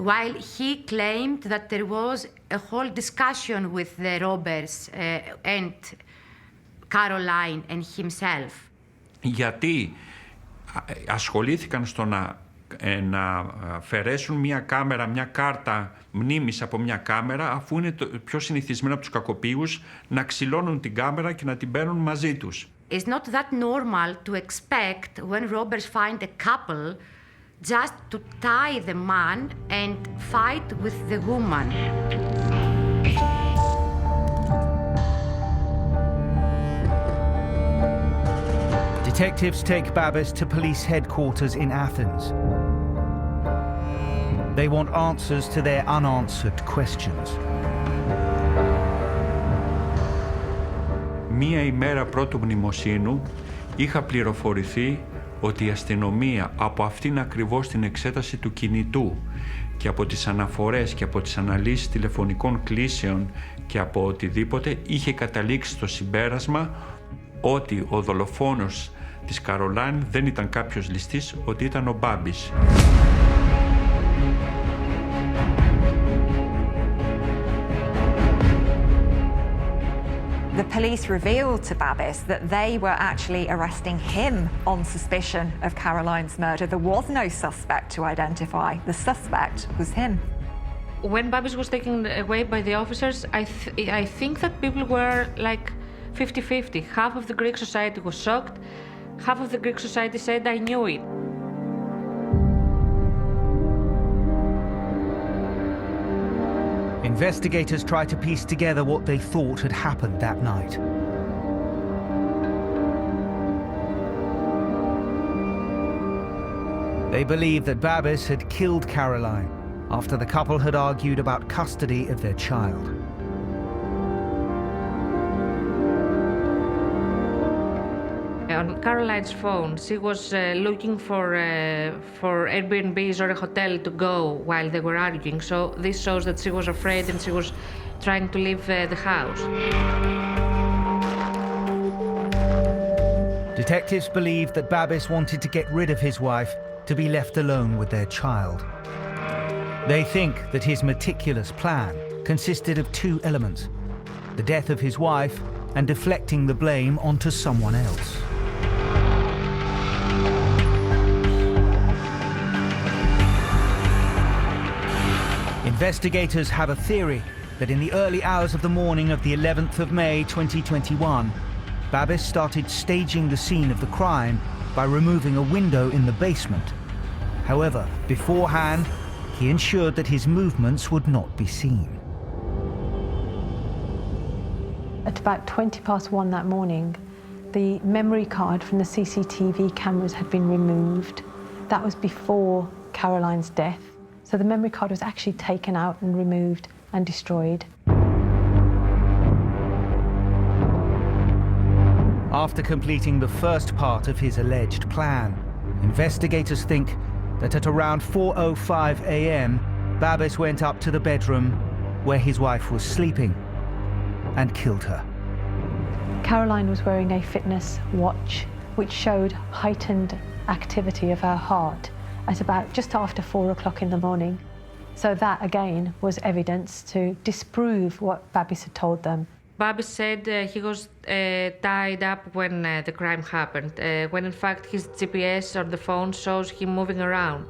while he claimed that there was a whole discussion with the robbers and Caroline and himself. Γιατί ασχολήθηκαν στο να αφαιρέσουν μια κάμερα, μια κάρτα μνήμης από μια κάμερα, αφού είναι το πιο συνηθισμένο από τους κακοποιούς να ξυλώνουν την κάμερα και να την παίρνουν μαζί τους. It's not that normal to expect when robbers find a couple just to tie the man and fight with the woman. Detectives take Babis to police headquarters in Athens. They want answers to their unanswered questions. Μία ημέρα πρώτου μνημοσύνου είχα πληροφορηθεί ότι η αστυνομία από αυτήν ακριβώς την εξέταση του κινητού και από τις αναφορές και από τις αναλύσεις τηλεφωνικών κλήσεων και από οτιδήποτε είχε καταλήξει στο συμπέρασμα ότι ο δολοφόνος της Καρολάιν δεν ήταν κάποιος ληστής, ότι ήταν ο Μπάμπης. The police revealed to Babis that they were actually arresting him on suspicion of Caroline's murder. There was no suspect to identify. The suspect was him. When Babis was taken away by the officers, I think that people were like 50-50. Half of the Greek society was shocked. Half of the Greek society said, I knew it. Investigators try to piece together what they thought had happened that night. They believe that Babis had killed Caroline after the couple had argued about custody of their child. On Caroline's phone, she was looking for Airbnbs or a hotel to go while they were arguing. So this shows that she was afraid and she was trying to leave the house. Detectives believe that Babis wanted to get rid of his wife to be left alone with their child. They think that his meticulous plan consisted of 2 elements: the death of his wife and deflecting the blame onto someone else. Investigators have a theory that in the early hours of the morning of the 11th of May 2021, Babis started staging the scene of the crime by removing a window in the basement. However, beforehand, he ensured that his movements would not be seen. At about 1:20 that morning, the memory card from the CCTV cameras had been removed. That was before Caroline's death. So the memory card was actually taken out and removed and destroyed. After completing the first part of his alleged plan, investigators think that at around 4:05 a.m., Babis went up to the bedroom where his wife was sleeping and killed her. Caroline was wearing a fitness watch which showed heightened activity of her heart at about just after 4 o'clock in the morning. So that again was evidence to disprove what Babis had told them. Babis said he was tied up when the crime happened, when in fact his GPS on the phone shows him moving around.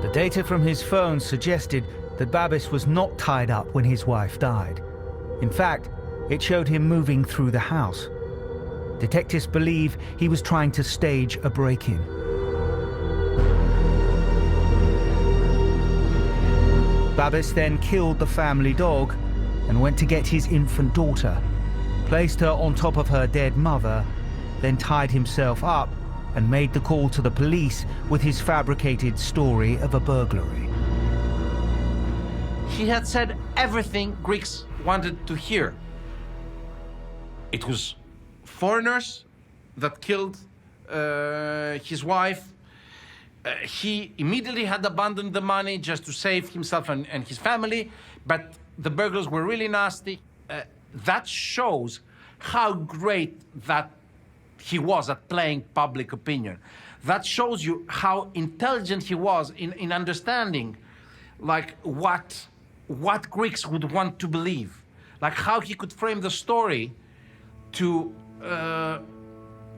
The data from his phone suggested that Babis was not tied up when his wife died. In fact, it showed him moving through the house. Detectives believe he was trying to stage a break-in. Babis then killed the family dog and went to get his infant daughter, placed her on top of her dead mother, then tied himself up and made the call to the police with his fabricated story of a burglary. He had said everything Greeks wanted to hear. It was foreigners that killed his wife. He immediately had abandoned the money just to save himself and his family, but the burglars were really nasty. That shows how great that he was at playing public opinion. That shows you how intelligent he was in understanding, like, what Greeks would want to believe, like how he could frame the story to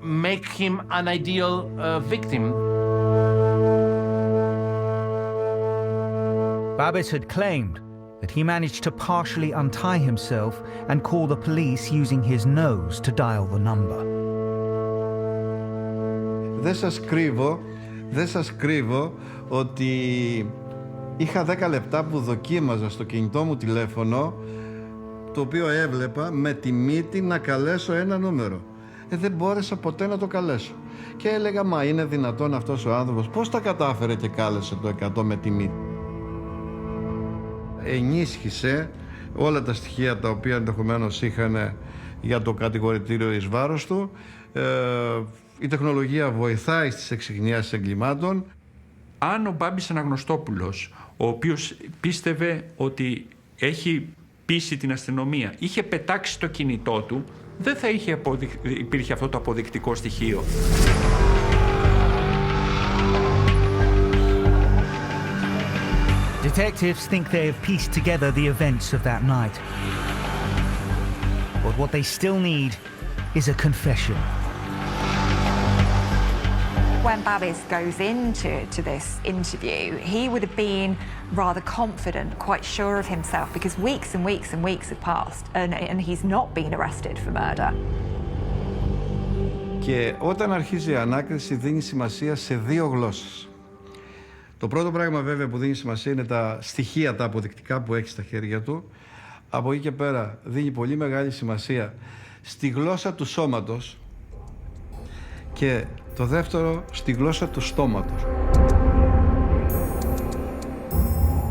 make him an ideal victim. Babis had claimed that he managed to partially untie himself and call the police using his nose to dial the number. Δεν σας κρύβω ότι είχα 10 λεπτά που δοκίμαζα στο κινητό μου τηλέφωνο, το οποίο έβλεπα με τη μύτη να καλέσω ένα νούμερο. Δεν μπόρεσα ποτέ να το καλέσω. Και έλεγα, μα είναι δυνατόν αυτός ο άνθρωπος, πώς τα κατάφερε και κάλεσε το 100 με τη μύτη. Ενίσχυσε όλα τα στοιχεία τα οποία ενδεχομένως είχαν για το κατηγορητήριο εις βάρος του. Η τεχνολογία βοηθάει στις εξιχνιάσεις εγκλημάτων. Αν ο Μπάμπης Αναγνωστόπουλος, ο οποίος πίστευε ότι έχει πείσει την αστυνομία, είχε πετάξει το κινητό του, δεν θα υπήρχε αυτό το αποδεικτικό στοιχείο. Detectives think they have pieced together the events of that night. But what they still need is a confession. When Babis goes into this interview, he would have been rather confident, quite sure of himself, because weeks and weeks and weeks have passed and he's not been arrested for murder. Και όταν αρχίζει η ανάκριση δίνει σημασία σε 2 γλώσσες. Το πρώτο πράγμα βέβαια που δίνει σημασία είναι τα στοιχεία, τα αποδεικτικά που έχει στα χέρια του. Από εκεί και πέρα δίνει πολύ μεγάλη σημασία στη γλώσσα του σώματος και το δεύτερο στη γλώσσα του στόματος.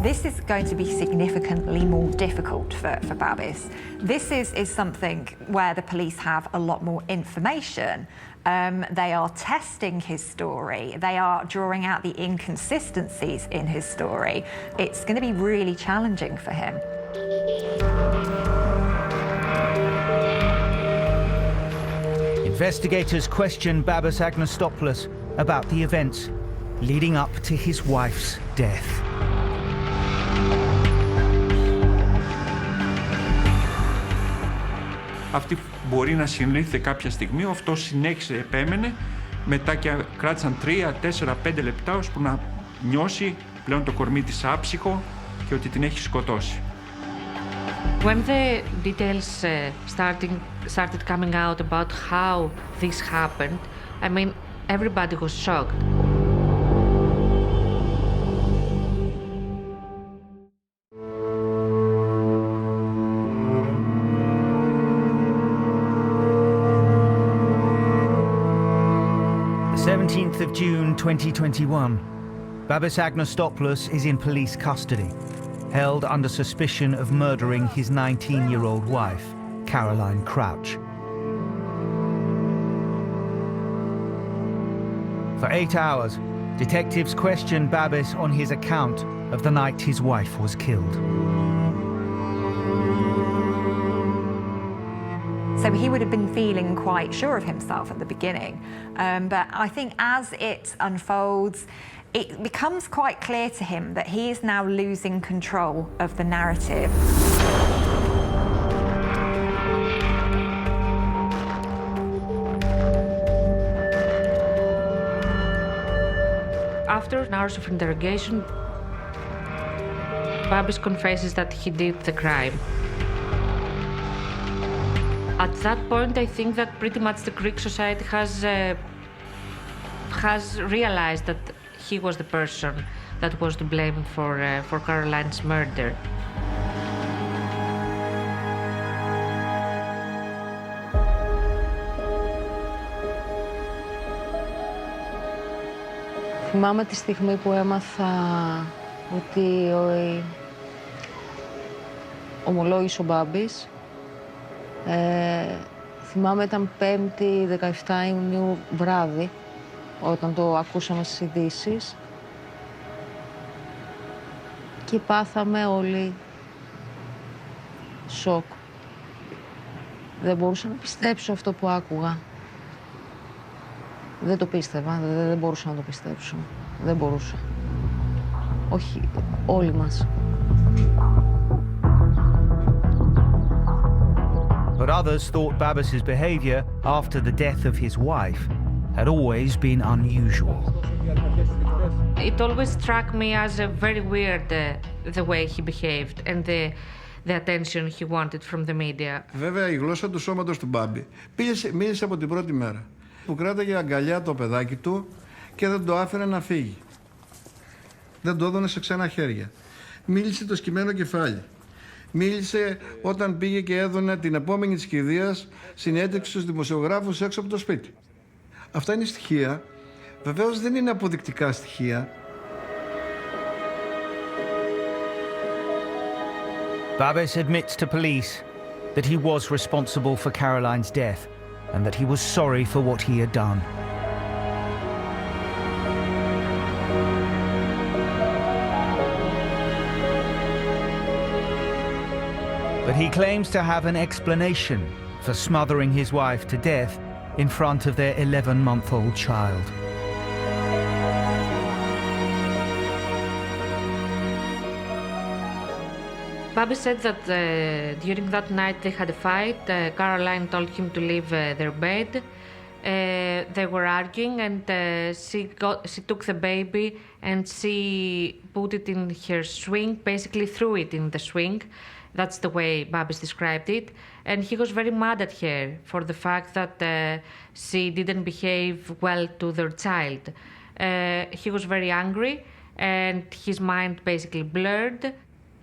This is going to be significantly more difficult for Babis. This is something where the police have a lot more information. They are testing his story. They are drawing out the inconsistencies in his story. It's going to be really challenging for him. Investigators question Babis Agnostopoulos about the events leading up to his wife's death. Αυτή μπορεί να συνήλθε κάποια στιγμή, αυτό συνέχισε, επέμενε, μετά και κράτησαν 3, 4, 5 λεπτά ώσπου να νιώσει πλέον το κορμί της άψυχο και ότι την έχει σκοτώσει. When the details started coming out about how this happened, I mean, everybody was shocked. The 17th of June 2021, Babis Agnostopoulos is in police custody, held under suspicion of murdering his 19-year-old wife, Caroline Crouch. For 8 hours, detectives questioned Babis on his account of the night his wife was killed. So he would have been feeling quite sure of himself at the beginning. But I think as it unfolds, it becomes quite clear to him that he is now losing control of the narrative. After hours of interrogation, Babis confesses that he did the crime. At that point, I think that pretty much the Greek society has realized that he was the person that was to blame for Caroline's murder. Θυμάμαι τη στιγμή που έμαθα ότι ομολόγησε ο Μπάμπης. Θυμάμαι ήταν 5η 17 Ιουνίου βράδυ, όταν το ακούσαμε στις ειδήσεις. Και πάθαμε όλοι σοκ. Δεν μπορούσα να πιστέψω αυτό που άκουγα. Δεν το πίστευα, δεν μπορούσα να το πιστέψω. Δεν μπορούσα. Όχι, όλοι μας. But others thought Babis's behavior after the death of his wife had always been unusual. It always struck me as a very weird the way he behaved and the attention he wanted from the media. Βέβαια, η γλώσσα του σώματος του Μπάμπη μίλησε από την πρώτη μέρα. Που κράταγε αγκαλιά το παιδάκι του και δεν το άφηνε να φύγει. Δεν το έδωνε σε ξένα χέρια. Μίλησε το σκυμμένο κεφάλι. Μίλησε όταν πήγε και έδωνε την επόμενη της κηδείας συνέντευξη στους δημοσιογράφους έξω από το σπίτι. Αυτά είναι στοιχεία. Βεβαίως δεν είναι αποδεικτικά στοιχεία. Babis admits to police that he was responsible for Caroline's death and that he was sorry for what he had done. But he claims to have an explanation for smothering his wife to death in front of their 11-month-old child. Bobby said that during that night they had a fight. Caroline told him to leave their bed. They were arguing, and she took the baby and she put it in her swing, basically threw it in the swing. That's the way Babis described it. And he was very mad at her for the fact that she didn't behave well to their child. He was very angry and his mind basically blurred.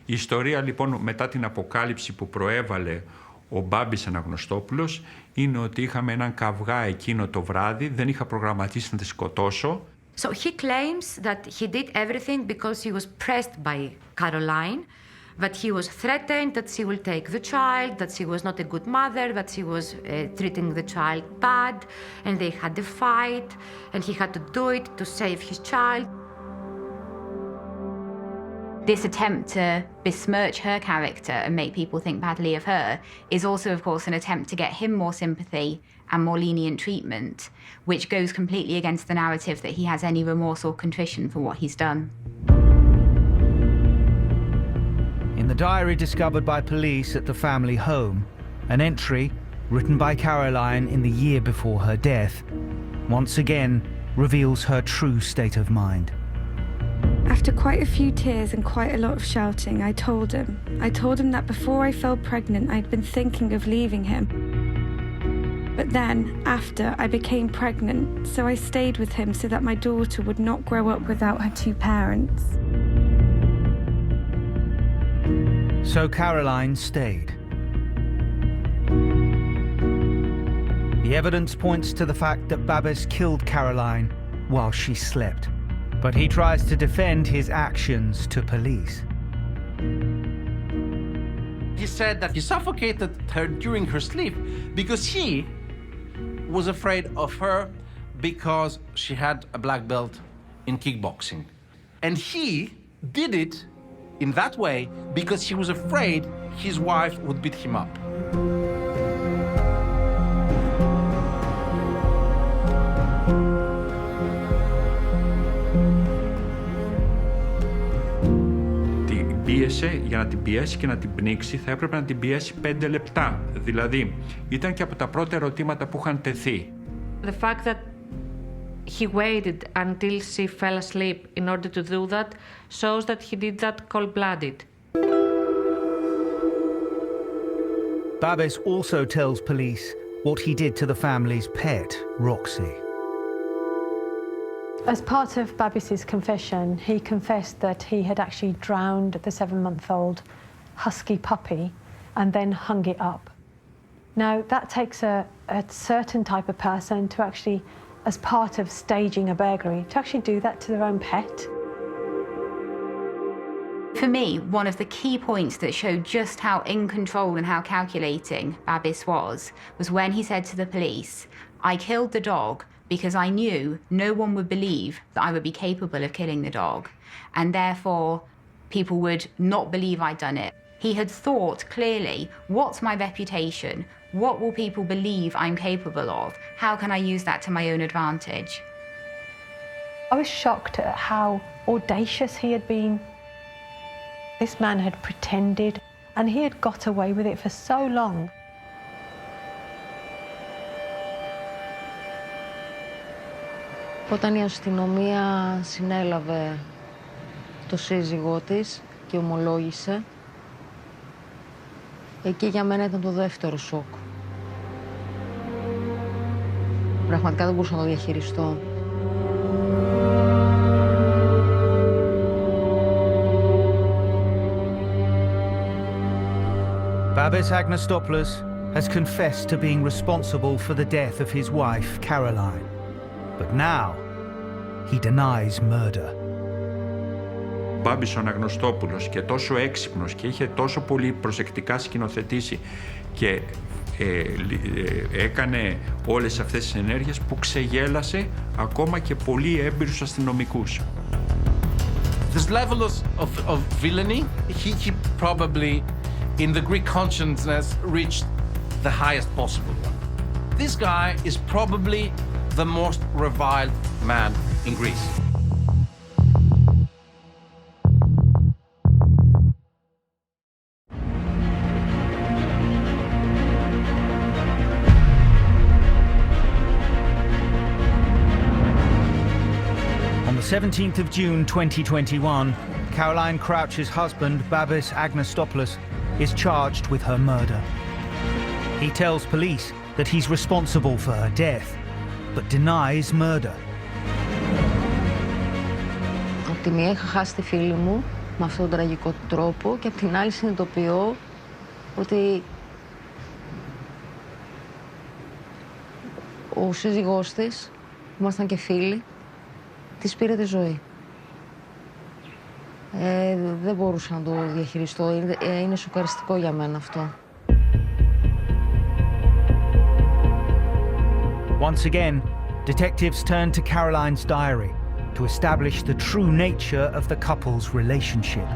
Η ιστορία λοιπόν μετά την αποκάλυψη που προέβαλε ο Μπάμπης Αναγνωστόπουλος είναι ότι είχαμε έναν καυγά εκείνο το βράδυ, δεν είχα προγραμματίσει να τη σκοτώσω. So he claims that he did everything because he was pressed by Caroline, that he was threatened that she will take the child, that she was not a good mother, that she was treating the child bad, and they had a fight, and he had to do it to save his child. This attempt to besmirch her character and make people think badly of her is also, of course, an attempt to get him more sympathy and more lenient treatment, which goes completely against the narrative that he has any remorse or contrition for what he's done. In the diary discovered by police at the family home, an entry written by Caroline in the year before her death once again reveals her true state of mind. After quite a few tears and quite a lot of shouting, I told him that before I fell pregnant, I'd been thinking of leaving him. But then, after, I became pregnant, so I stayed with him so that my daughter would not grow up without her two parents. So Caroline stayed. The evidence points to the fact that Babis killed Caroline while she slept. But he tries to defend his actions to police. He said that he suffocated her during her sleep because he was afraid of her because she had a black belt in kickboxing. And he did it in that way because he was afraid his wife would beat him up. Για να την πιέσει και να την πνίξει θα έπρεπε να την πιέσει 5 λεπτά. Δηλαδή, ήταν και από τα πρώτα ερωτήματα που είχαν τεθεί. The fact that he waited until she fell asleep in order to do that shows that he did that cold-blooded. Babis also tells police what he did to the family's pet, Roxy. As part of Babis's confession, he confessed that he had actually drowned the 7-month-old husky puppy and then hung it up. Now, that takes a certain type of person to actually, as part of staging a burglary, to actually do that to their own pet. For me, one of the key points that showed just how in control and how calculating Babis was when he said to the police, "I killed the dog because I knew no one would believe that I would be capable of killing the dog, and therefore people would not believe I'd done it." He had thought clearly, what's my reputation? What will people believe I'm capable of? How can I use that to my own advantage? I was shocked at how audacious he had been. This man had pretended, and he had got away with it for so long. Όταν η αστυνομία συνέλαβε το σύζυγό της και ομολόγησε, εκεί για μένα ήταν το δεύτερο σοκ. Πραγματικά δεν μπορούσα να το διαχειριστώ. Babis Agnostopoulos has confessed to being responsible for the death of his wife, Caroline. But now, he denies murder. Ο Μπάμπης ο Αγνωστόπουλος και τόσο έξυπνος και είχε τόσο πολύ προσεκτικά σκηνοθετήσει και έκανε όλες αυτές τις ενέργειες που ξεγέλασε ακόμα και πολύ έμπειρους αστυνομικούς. This level of villainy, he probably, in the Greek consciousness, reached the highest possible one. This guy is probably the most reviled man in Greece. On the 17th of June 2021, Caroline Crouch's husband, Babis Agnostopoulos, is charged with her murder. He tells police that he's responsible for her death, but denies murder. Από τη μία είχα χάσει τη φίλη μου με αυτόν τον τραγικό τρόπο και από την άλλη συνειδητοποιώ ότι ο σύζυγός της, που ήμασταν και φίλοι, της πήρε τη ζωή. Δεν μπορούσα να το διαχειριστώ. Είναι σοκαριστικό για μένα αυτό. Once again, detectives turn to Caroline's diary to establish the true nature of the couple's relationship.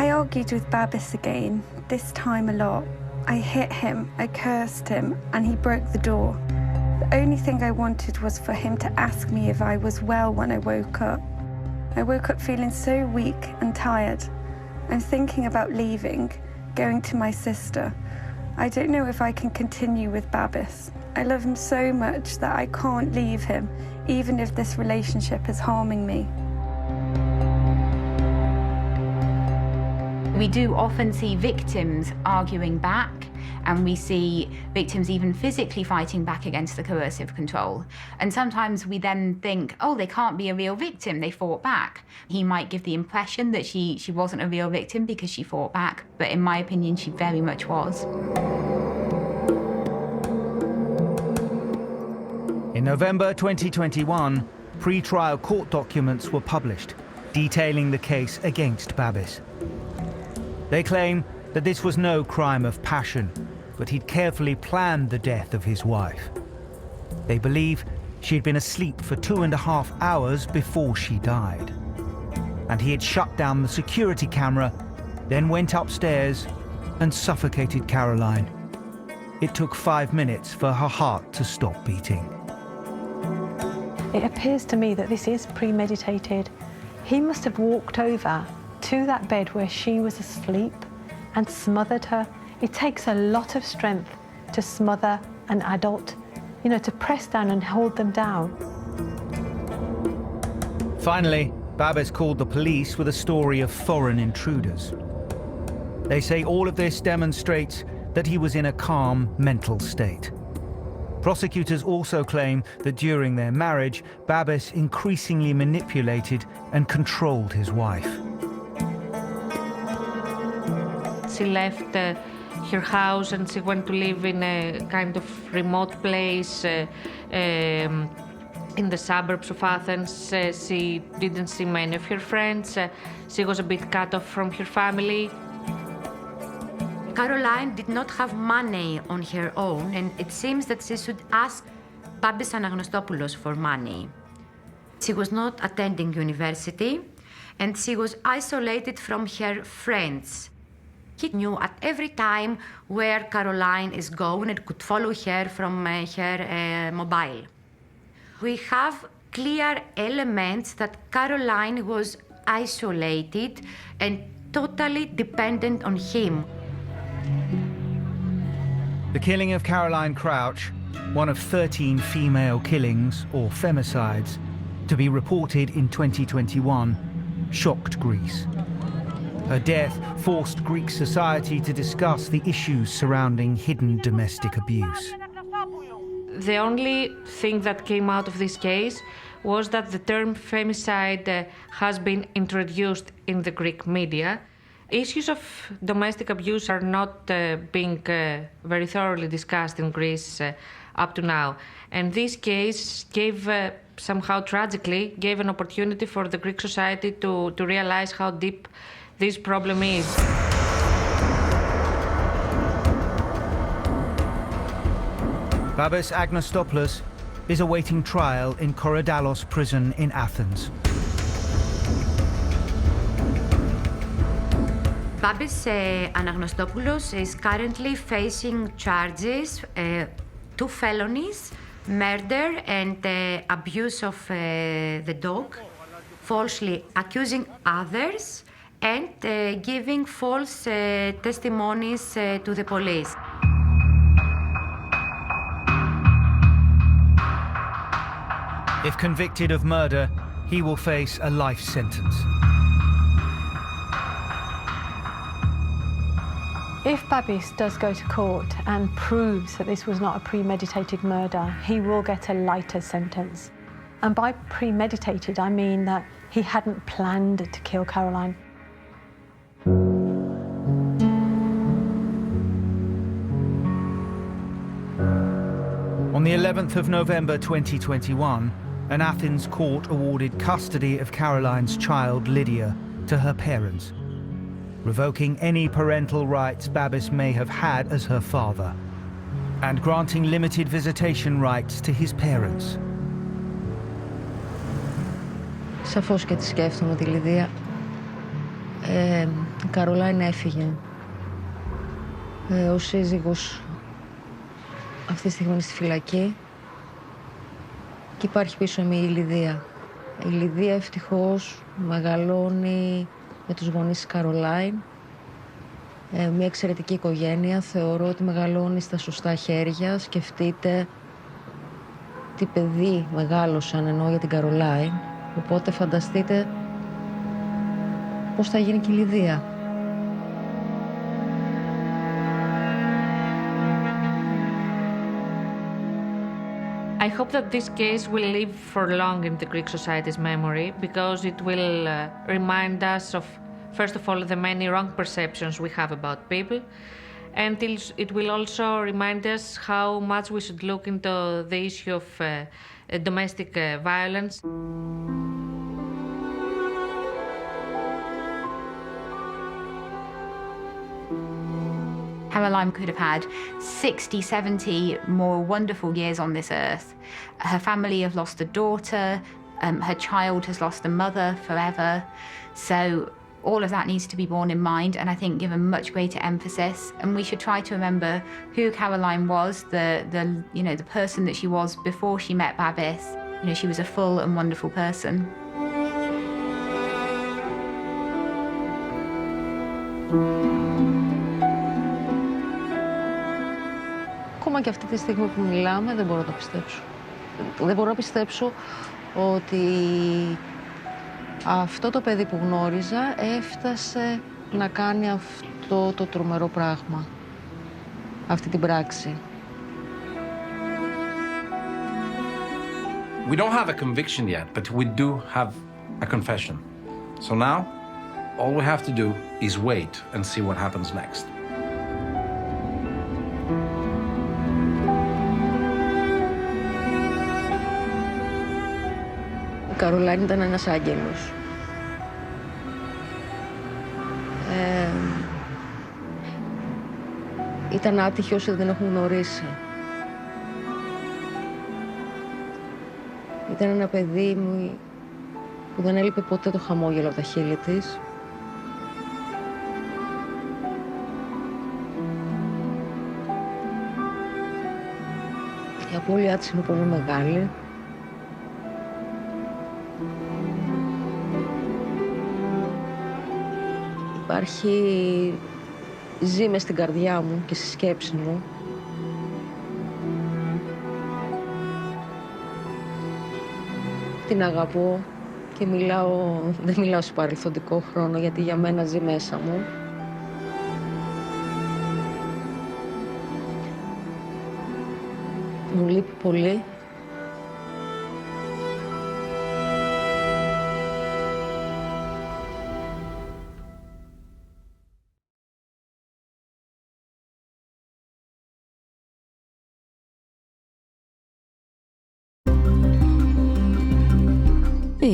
I argued with Babis again, this time a lot. I hit him, I cursed him, and he broke the door. The only thing I wanted was for him to ask me if I was well when I woke up. I woke up feeling so weak and tired. I'm thinking about leaving, going to my sister. I don't know if I can continue with Babis. I love him so much that I can't leave him, even if this relationship is harming me. We do often see victims arguing back, and we see victims even physically fighting back against the coercive control. And sometimes we then think, oh, they can't be a real victim, they fought back. He might give the impression that she wasn't a real victim because she fought back, but in my opinion, she very much was. In November 2021, pre-trial court documents were published detailing the case against Babis. They claim that this was no crime of passion, but he'd carefully planned the death of his wife. They believe she'd been asleep for 2.5 hours before she died. And he had shut down the security camera, then went upstairs and suffocated Caroline. It took 5 minutes for her heart to stop beating. It appears to me that this is premeditated. He must have walked over to that bed where she was asleep and smothered her. It takes a lot of strength to smother an adult, you know, to press down and hold them down. Finally, Babis called the police with a story of foreign intruders. They say all of this demonstrates that he was in a calm mental state. Prosecutors also claim that during their marriage, Babis increasingly manipulated and controlled his wife. She left her house and she went to live in a kind of remote place in the suburbs of Athens. She didn't see many of her friends. She was a bit cut off from her family. Caroline did not have money on her own, and it seems that she should ask Babis Anagnostopoulos for money. She was not attending university, and she was isolated from her friends. He knew at every time where Caroline is going and could follow her from her mobile. We have clear elements that Caroline was isolated and totally dependent on him. The killing of Caroline Crouch, one of 13 female killings or femicides to be reported in 2021, shocked Greece. Her death forced Greek society to discuss the issues surrounding hidden domestic abuse. The only thing that came out of this case was that the term femicide has been introduced in the Greek media. Issues of domestic abuse are not being very thoroughly discussed in Greece up to now. And this case gave, somehow tragically, gave an opportunity for the Greek society to realize how deep this problem is. Babis Anagnostopoulos is awaiting trial in Korydallos prison in Athens. Babis Anagnostopoulos is currently facing charges, 2 felonies, murder and abuse of the dog, falsely accusing others, and giving false testimonies to the police. If convicted of murder, he will face a life sentence. If Babis does go to court and proves that this was not a premeditated murder, he will get a lighter sentence. And by premeditated, I mean that he hadn't planned to kill Caroline. On the 11th of November 2021, an Athens court awarded custody of Caroline's child, Lydia, to her parents, revoking any parental rights Babis may have had as her father, and granting limited visitation rights to his parents. Σαφώς και τη σκέφτομαι τη Λιδία. Η Καρολάιν έφυγε. Ο σύζυγος αυτή τη στιγμή είναι στη φυλακή και υπάρχει πίσω μου η Λιδία. Η Λιδία ευτυχώς μεγαλώνει με τους γονείς της Καρολάιν. Μια εξαιρετική οικογένεια. Θεωρώ ότι μεγαλώνει στα σωστά χέρια. Σκεφτείτε τι παιδί μεγάλωσαν εννοώ για την Καρολάιν. Οπότε φανταστείτε πώς θα γίνει και η Λιδία. I hope that this case will live for long in the Greek society's memory because it will remind us of, first of all, the many wrong perceptions we have about people, and it will also remind us how much we should look into the issue of domestic violence. Caroline could have had 60, 70 more wonderful years on this earth. Her family have lost a daughter, her child has lost a mother forever. So all of that needs to be borne in mind and I think given much greater emphasis. And we should try to remember who Caroline was, the person that she was before she met Babis. You know, she was a full and wonderful person. Ακόμα και αυτή τη στιγμή που μιλάμε δεν μπορώ να το πιστέψω. Δεν μπορώ να πιστέψω ότι αυτό το παιδί που γνώριζα έφτασε να κάνει αυτό το τρομερό πράγμα, αυτή την πράξη. We don't have a conviction yet, but we do have a confession. So now, all we have to do is wait and see what happens next. Η Καρολάιν ήταν ένας άγγελος. Ήταν άτυχη όσοι δεν έχουν γνωρίσει. Ήταν ένα παιδί μου που δεν έλειπε ποτέ το χαμόγελο από τα χείλη της. Η απώλειά της είναι πολύ μεγάλη. Υπάρχει ζύμες στην καρδιά μου και στη σκέψη μου. Την αγαπώ και δεν μιλάω σε παρελθοντικό χρόνο, γιατί για μένα ζει μέσα μου. Μου λείπει πολύ.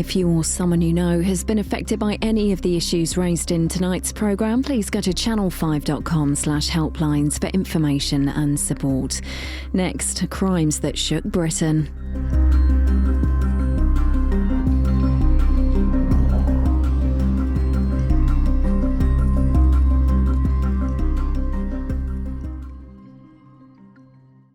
If you or someone you know has been affected by any of the issues raised in tonight's programme, please go to channel5.com/helplines for information and support. Next, crimes that shook Britain.